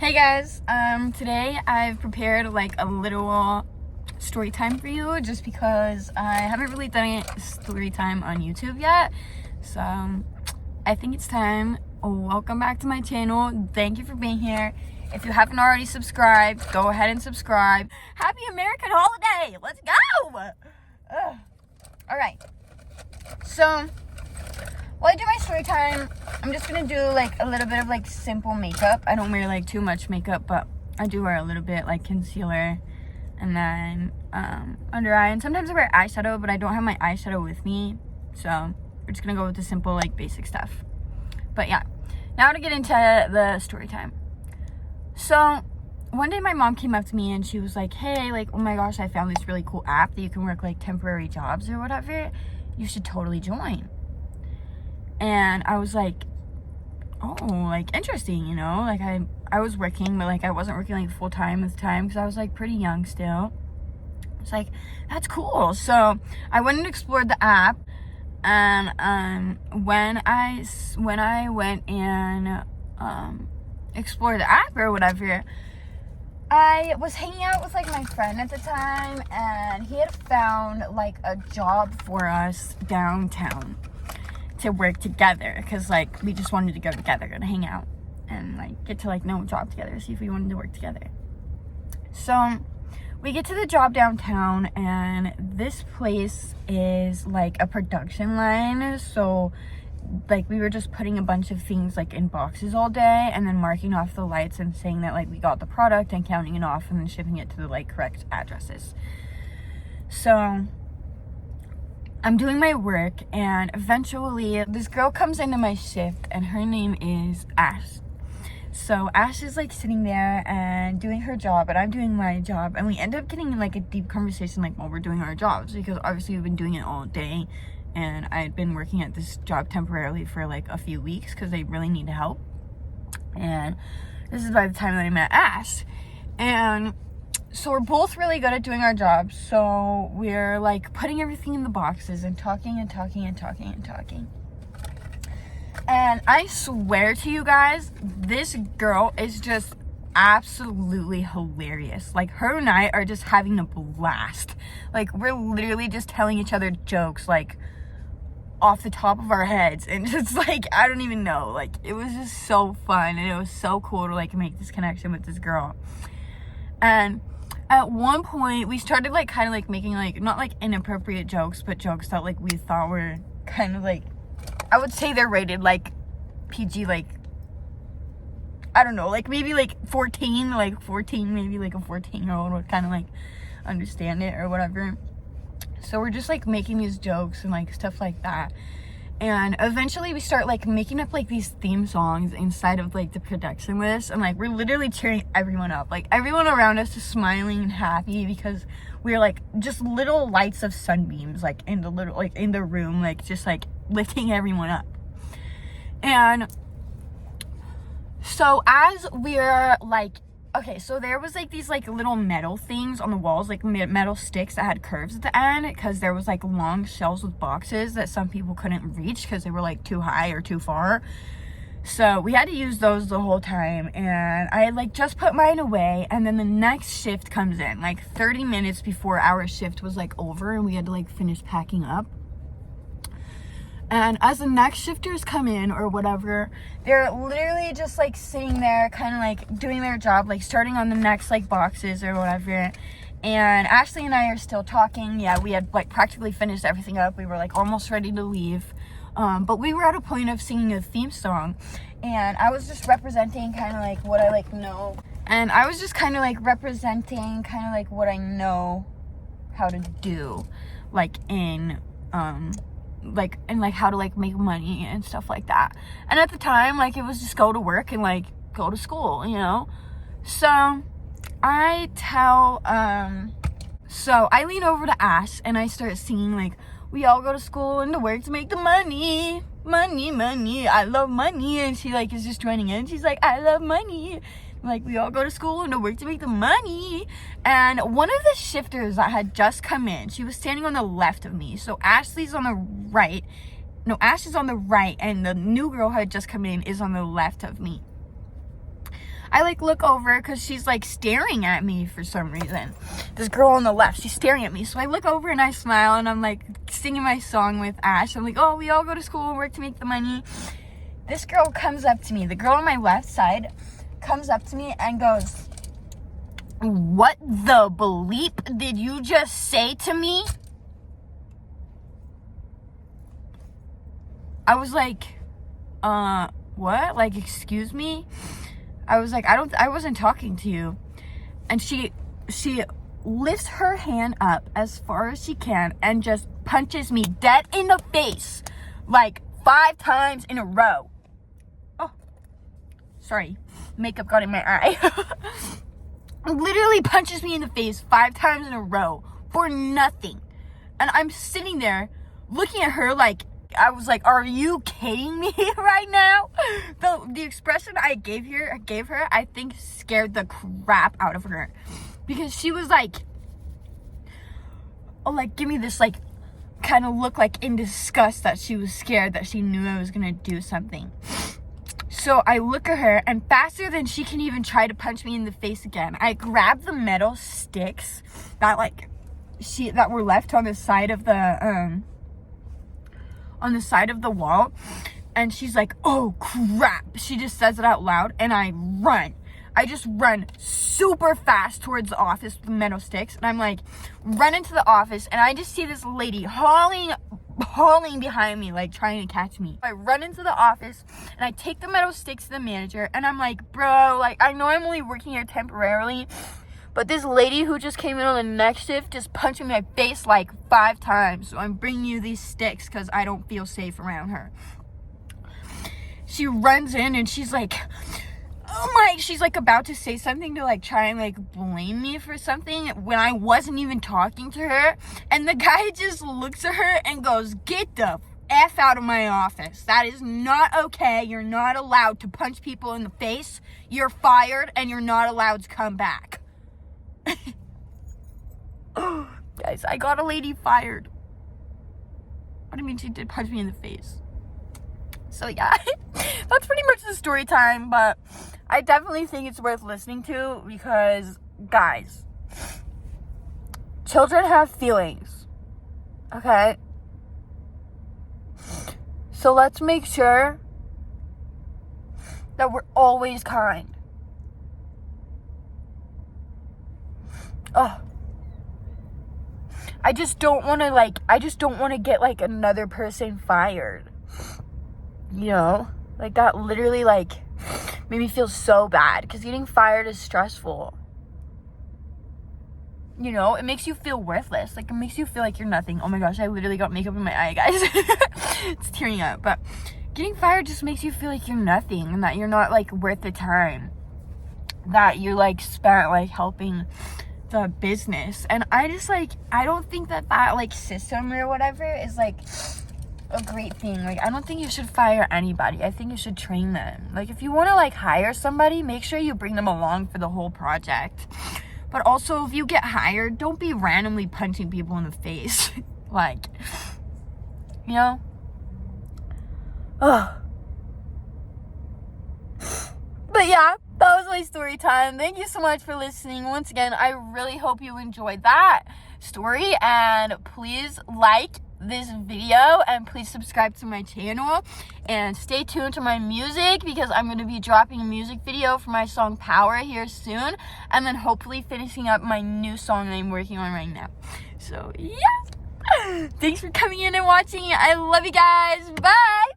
Hey guys, today I've prepared like a little story time for you just because I haven't really done a story time on YouTube yet. So I think it's time. Welcome back to my channel. Thank you for being here. If you haven't already subscribed, go ahead and subscribe. Happy American holiday! Let's go! Alright. So while I do my story time, I'm just gonna do like a little bit of like simple makeup. I don't wear like too much makeup, but I do wear a little bit, like concealer and then under eye, and sometimes I wear eyeshadow, but I don't have my eyeshadow with me, so we're just gonna go with the simple like basic stuff. But yeah, now to get into the story time. So one day my mom came up to me and she was like, hey, like, oh my gosh, I found this really cool app that you can work like temporary jobs or whatever. You should totally join. And I was like, oh, like, interesting, you know? Like, I was working, but, like, I wasn't working, like, full-time at the time because I was, like, pretty young still. It's like, that's cool. So I went and explored the app, and when I went and explored the app or whatever, I was hanging out with, like, my friend at the time, and he had found, like, a job for us downtown to work together because like we just wanted to go together and hang out and like get to like know a job together, see if we wanted to work together. So we get to the job downtown, and this place is like a production line. So like we were just putting a bunch of things like in boxes all day and then marking off the lights and saying that like we got the product and counting it off and then shipping it to the like correct addresses. So I'm doing my work, and eventually this girl comes into my shift, and her name is Ash. So Ash is like sitting there and doing her job, and I'm doing my job, and we end up getting in like a deep conversation like while we're doing our jobs, because obviously we've been doing it all day, and I had been working at this job temporarily for like a few weeks because they really need help. And this is by the time that I met Ash, and so we're both really good at doing our jobs. So we're like putting everything in the boxes and talking and talking and talking and talking. And I swear to you guys, this girl is just absolutely hilarious. Like, her and I are just having a blast. Like, we're literally just telling each other jokes like off the top of our heads, and just like, I don't even know, like it was just so fun, and it was so cool to like make this connection with this girl. And at one point we started like kind of like making like not like inappropriate jokes, but jokes that like we thought were kind of like, I would say they're rated like PG, like I don't know, like maybe like 14, maybe like a 14-year-old would kind of like understand it or whatever. So we're just like making these jokes and like stuff like that. And eventually we start like making up like these theme songs inside of like the production list, and like we're literally cheering everyone up. Like everyone around us is smiling and happy because we're like just little lights of sunbeams like in the little like in the room, like just like lifting everyone up. And so as we're like, okay, so there was like these like little metal things on the walls, like metal sticks that had curves at the end, because there was like long shelves with boxes that some people couldn't reach because they were like too high or too far. So we had to use those the whole time, and I had like just put mine away, and then the next shift comes in like 30 minutes before our shift was like over, and we had to like finish packing up. And as the next shifters come in or whatever, they're literally just like sitting there kind of like doing their job, like starting on the next like boxes or whatever. And Ashley and I are still talking. Yeah, we had like practically finished everything up. We were like almost ready to leave. But we were at a point of singing a theme song, and I was just representing kind of like what I like know. And I was just kind of like representing kind of like what I know how to do, like in, like, and like how to like make money and stuff like that. And at the time, like, it was just go to work and like go to school, you know. So I lean over to Ash and I start singing like, we all go to school and to work to make the money, I love money. And she like is just joining in, she's like, I love money. Like, we all go to school and to work to make the money. And one of the shifters that had just come in, she was standing on the left of me. So Ashley's on the right. No, Ash is on the right, and the new girl who had just come in is on the left of me. I like look over because she's like staring at me for some reason. This girl on the left, she's staring at me. So I look over and I smile and I'm like singing my song with Ash. I'm like, oh, we all go to school and work to make the money. This girl comes up to me. The girl on my left side comes up to me and goes, what the bleep did you just say to me? I was like, what? Like, excuse me? I was like, I wasn't talking to you. And she lifts her hand up as far as she can and just punches me dead in the face, like 5 times in a row. Oh, sorry. Makeup got in my eye. Literally punches me in the face 5 times in a row for nothing. And I'm sitting there looking at her like, I was like, are you kidding me right now? The expression I gave her, I think scared the crap out of her. Because she was like, oh, like, give me this, like, kind of look like in disgust that she was scared that she knew I was going to do something. So I look at her, and faster than she can even try to punch me in the face again, I grab the metal sticks that, like, that were left on the side of the, wall, and she's like, oh crap, she just says it out loud, and I just run super fast towards the office with the metal sticks, and I'm like, run into the office, and I just see this lady hauling behind me, like trying to catch me. I run into the office, and I take the metal sticks to the manager, and I'm like, bro, like, I know I'm only working here temporarily, but this lady who just came in on the next shift just punched me in my face like 5 times. So I'm bringing you these sticks because I don't feel safe around her. She runs in and she's like, oh my, she's like about to say something to like try and like blame me for something when I wasn't even talking to her. And the guy just looks at her and goes, get the F out of my office. That is not okay. You're not allowed to punch people in the face. You're fired and you're not allowed to come back. Guys, I got a lady fired. What do you mean she did punch me in the face? So yeah, that's pretty much the story time, but I definitely think it's worth listening to because, guys, children have feelings, okay? So let's make sure that we're always kind. Oh, I just don't want to get like another person fired. You know, like that literally like made me feel so bad because getting fired is stressful. You know, it makes you feel worthless. Like, it makes you feel like you're nothing. Oh my gosh, I literally got makeup in my eye, guys. It's tearing up. But getting fired just makes you feel like you're nothing and that you're not like worth the time that you like spent like helping the business. And I just like, I don't think that like system or whatever is like a great thing. Like, I don't think you should fire anybody. I think you should train them. Like, if you want to like hire somebody, make sure you bring them along for the whole project. But also, if you get hired, don't be randomly punching people in the face. Like, you know? Ugh. But yeah, that was my story time. Thank you so much for listening. Once again, I really hope you enjoyed that story. And please like this video and please subscribe to my channel and stay tuned to my music because I'm going to be dropping a music video for my song Power here soon, and then hopefully finishing up my new song that I'm working on right now. So yeah, thanks for coming in and watching. I love you guys. Bye.